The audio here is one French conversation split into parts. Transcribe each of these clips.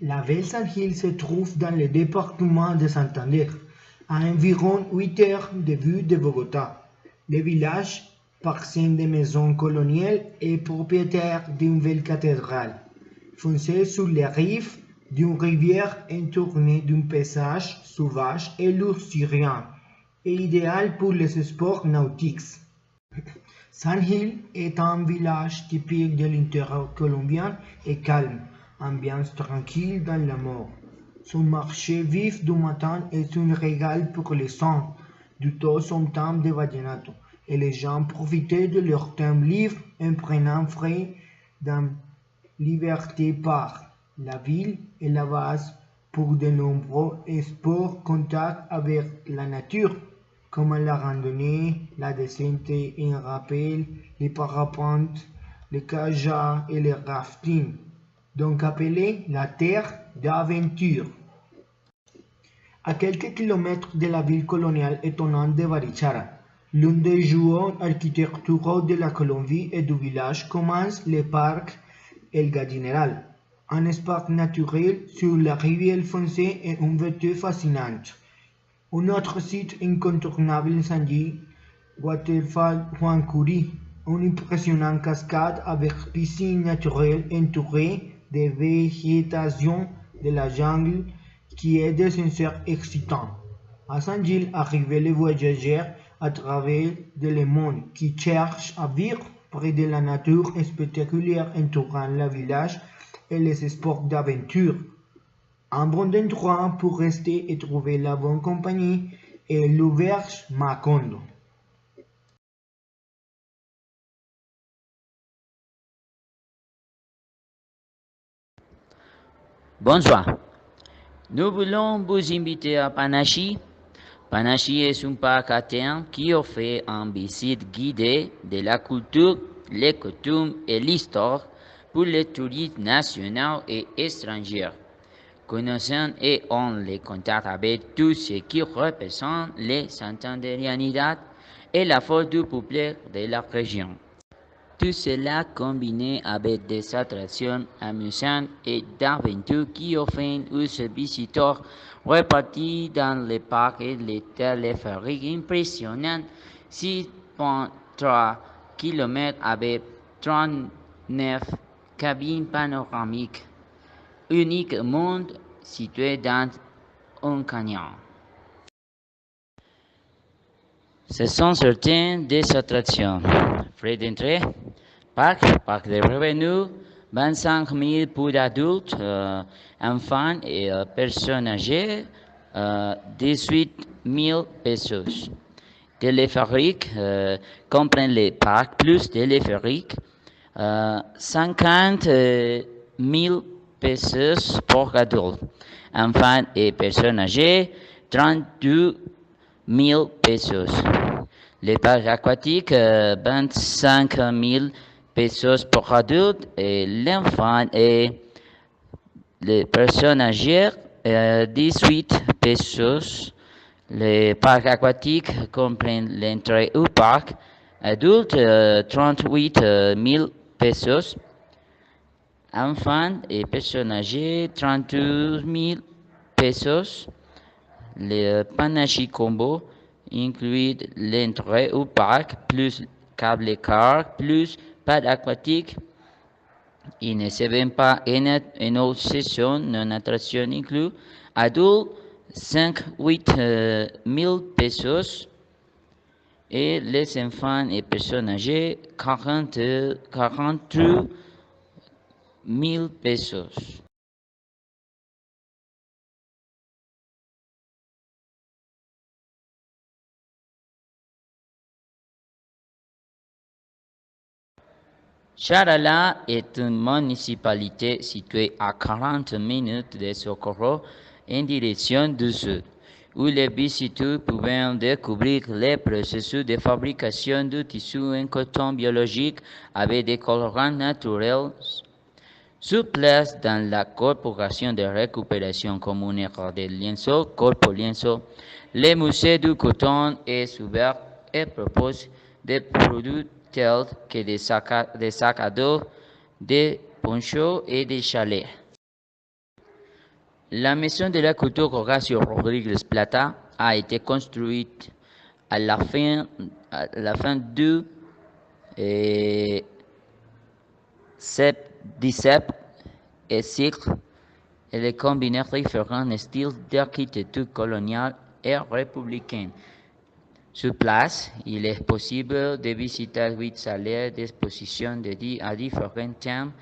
La ville Saint-Gilles se trouve dans le département de Santander, à environ 8 heures de vue de Bogota. Le village, parsemé de maisons coloniales, est propriétaire d'une belle cathédrale, foncée sur les rives d'une rivière entourée d'un paysage sauvage et luxuriant, et idéal pour les sports nautiques. Saint-Gilles est un village typique de l'intérieur colombien et calme, ambiance tranquille dans la mort. Son marché vif du matin est un régal pour les sons, du tout son temps de vallenato, et les gens profitaient de leur temps libre en prenant frais dans liberté par la ville et la base pour de nombreux sports contact avec la nature, comme la randonnée, la descente en rappel, les parapentes, le kayak et le rafting, donc appelé la terre d'aventure. À quelques kilomètres de la ville coloniale étonnante de Barichara, l'un des joueurs architecturaux de la Colombie et du village commence le parc El Gallineral, un espace naturel sur la rivière foncée et une vertu fascinante. Un autre site incontournable Saint-Gilles, Waterfall Juan Curie, une impressionnante cascade avec piscine naturelle entourée de végétation de la jungle qui est des senseurs excitants. À Saint-Gilles arrivent les voyageurs à travers le monde qui cherchent à vivre près de la nature spectaculaire entourant le village et les sports d'aventure. Un bon endroit pour rester et trouver la bonne compagnie est l'auberge Macondo. Bonsoir. Nous voulons vous inviter à Panachi. Panachi est un parc à thème qui offre une visite guidée de la culture, les coutumes et l'histoire pour les touristes nationaux et étrangers. Connaissant et on les contacte avec tout ce qui représente les santandérianidad et la force du peuple de la région. Tout cela combiné avec des attractions amusantes et d'aventures qui offrent aux visiteurs répartis dans le parc et les téléphériques impressionnants 6,3 km avec 39 cabines panoramiques, uniques au monde situées dans un canyon. Ce sont certaines des attractions. Frais d'entrée, parc de revenus, 25 000 pour adultes, enfants et personnes âgées, 18 000 pesos. Téléphérique, comprend les parcs plus téléphérique, 50 000 pesos pour adultes. Enfants et personnes âgées, 32 000 pesos. Les parcs aquatiques, 25 000 pesos pour adultes et l'enfant et les personnes âgées, 18 pesos. Les parcs aquatiques comprennent l'entrée au parc adulte, 38 000 pesos. Enfants et personnes âgées, 32 000 pesos. Le Panachi Combo inclut l'entrée au parc, plus câble car, plus pad aquatique. Il ne se vend pas une autre session, non attraction inclus. Adulte, 58 000 pesos. Et les enfants et personnes âgées, 43 000 pesos. Charalá est une municipalité située à 40 minutes de Socorro en direction du sud, où les visiteurs peuvent découvrir les processus de fabrication du tissu en coton biologique avec des colorants naturels. Sur place dans la corporation de récupération communautaire de lienzo, Corpo Lienzo, le musée du coton est ouvert et propose des produits tels que des sacs à dos, des ponchos et des chalets. La Maison de la Culture Horacio Rodríguez Plata a été construite à la fin du eh, 17e siècle. Elle combine différents styles d'architecture coloniale et républicaine. Sur place, il est possible de visiter 8 salles d'exposition dédiées à différents thèmes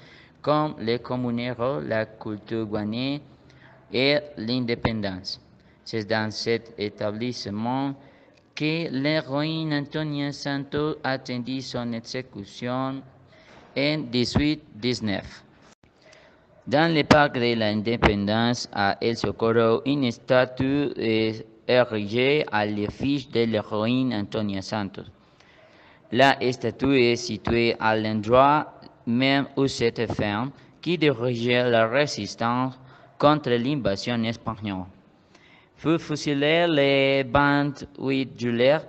comme les communautés, la culture guanéenne et l'indépendance. C'est dans cet établissement que l'héroïne Antonia Santos attendit son exécution en 1819. Dans le parc de l'Indépendance à El Socorro, une statue est érigée à l'effigie de l'héroïne Antonia Santos. La statue est située à l'endroit même où cette femme, qui dirigeait la résistance contre l'invasion espagnole, fut fusillée le 28 juillet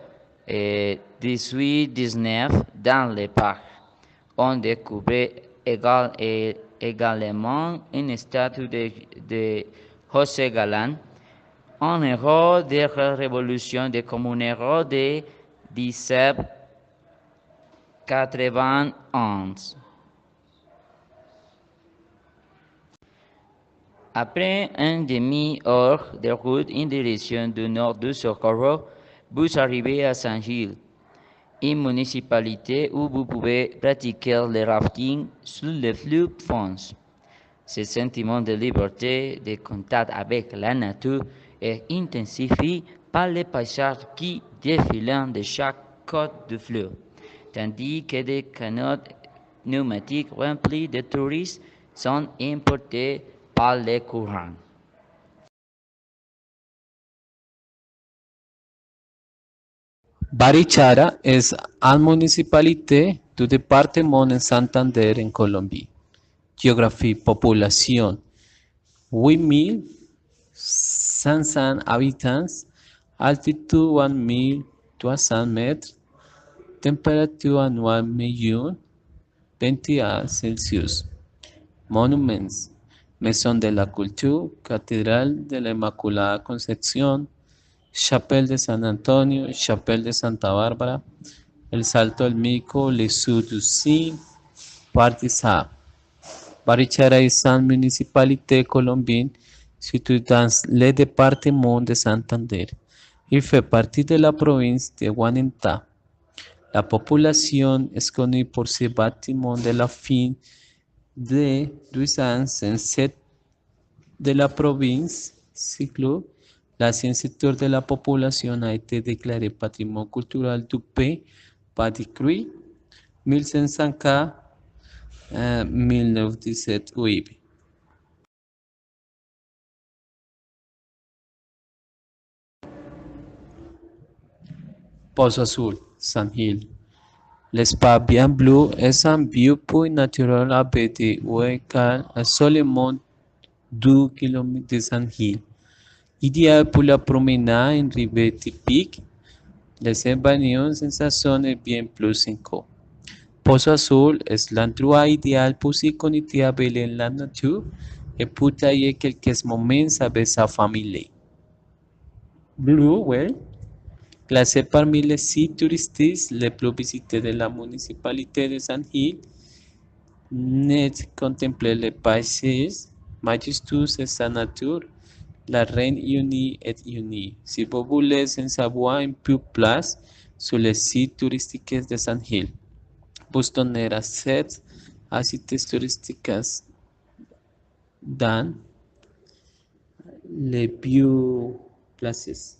1819 dans le parc. On découvre également une statue de José Galán, un héros de la révolution des communards de 1791. Après une demi-heure de route en direction du nord du Socorro, vous arrivez à San Gil, une municipalité où vous pouvez pratiquer le rafting sur le fleuve Fons. Ce sentiment de liberté, de contact avec la nature est intensifié par les paysages qui défilent de chaque côte du fleuve, tandis que des canots pneumatiques remplis de touristes sont importés par les courants. Barichara es una municipalité du département de Santander en Colombia. Geografía, población, 8.500 habitants, altitud 1.200 metros, temperatura anual 1.020°C. Monuments, Maison de la Culture, Catedral de la Inmaculada Concepción, Chapelle de San Antonio, Chapelle de Santa Bárbara, El Salto del Mico, Les Sauts du Cygne, Partizan. Barichara est une municipalité colombienne située dans le département de Santander. Il fait partie de la province de Guanentá. La population est connue pour ses bâtiments de la fin de 207 de la province Ciclo. L'ancien secteur de la population a été déclaré patrimoine culturel du pays par décret 1517 UIB. Pozo Azul, San Gil. L'espace bien bleu est un viewpoint naturel abrité à seulement 2 km de San Gil. Idéal pour la promenade en rivière typique, les baigner sensation est bien plus 5. Pozo Azul est l'endroit idéal pour se connecter avec la nature et pour tailler quelques moments avec sa famille. Blue Well, classé parmi les sites touristiques les plus visités de la municipalité de San Gil, net contempler les paysages majestueux de sa nature, la reine unie est unie. Si vous voulez en savoir un peu plus sur les sites touristiques de San Gil, vous donner accès à sites touristiques dans les bioplaces.